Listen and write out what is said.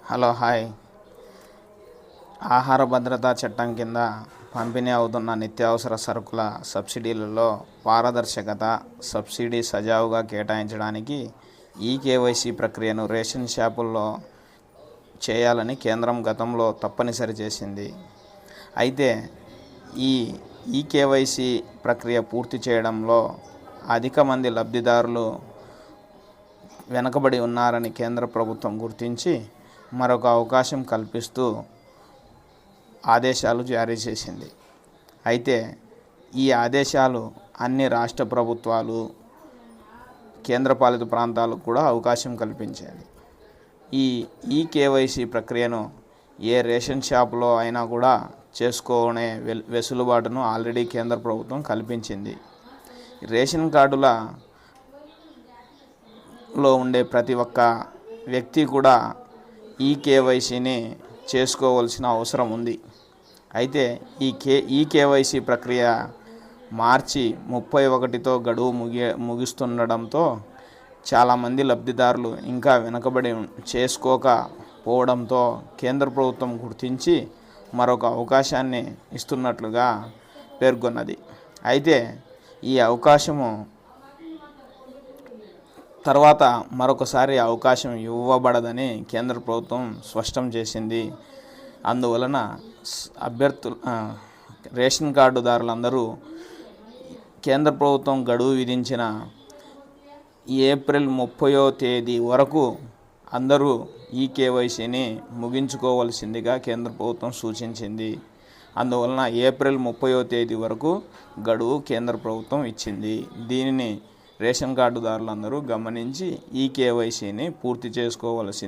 Hello hi. ఆహార భద్రతా చట్టం కింద పంపిణీ అవుతున్న నిత్యావసర సరుకుల సబ్సిడీలలో పారదర్శకత, సబ్సిడీ సజావుగా కేటాయించడానికి ఈకేవైసీ ప్రక్రియను రేషన్ షాపుల్లో చేయాలని కేంద్రం గతంలో తప్పనిసరి చేసింది. అయితే ఈ ఈకేవైసీ ప్రక్రియ పూర్తి చేయడంలో అధిక మంది లబ్ధిదారులు వెనుకబడి ఉన్నారని కేంద్ర ప్రభుత్వం గుర్తించి మరొక అవకాశం కల్పిస్తూ ఆదేశాలు జారీ చేసింది. అయితే ఈ ఆదేశాలు అన్ని రాష్ట్ర ప్రభుత్వాలు, కేంద్రపాలిత ప్రాంతాలకు కూడా అవకాశం కల్పించాయి. ఈకేవైసీ ప్రక్రియను ఏ రేషన్ షాపులో అయినా కూడా చేసుకునే వెసులుబాటును ఆల్రెడీ కేంద్ర ప్రభుత్వం కల్పించింది. రేషన్ కార్డులో ఉండే ప్రతి ఒక్క వ్యక్తి కూడా ఈకేవైసీని చేసుకోవాల్సిన అవసరం ఉంది. అయితే ఈకేవైసీ ప్రక్రియ మార్చి 31తో గడువు ముగుస్తుండడంతో చాలామంది లబ్ధిదారులు ఇంకా వెనుకబడి చేసుకోకపోవడంతో కేంద్ర ప్రభుత్వం గుర్తించి మరొక అవకాశాన్ని ఇస్తున్నట్లుగా పేర్కొన్నది. అయితే ఈ అవకాశము తర్వాత మరొకసారి అవకాశం ఇవ్వబడదని కేంద్ర ప్రభుత్వం స్పష్టం చేసింది. అందువలన రేషన్ కార్డుదారులందరూ కేంద్ర ప్రభుత్వం గడువు విధించిన ఏప్రిల్ 30వ తేదీ వరకు అందరూ ఈకేవైసీని ముగించుకోవాల్సిందిగా కేంద్ర ప్రభుత్వం సూచించింది. అందువలన ఏప్రిల్ 30వ తేదీ వరకు గడువు కేంద్ర ప్రభుత్వం ఇచ్చింది. దీనిని రేషన్ కార్డుదారులందరూ గమనించి ఈకేవైసీని పూర్తి చేసుకోవలసింది.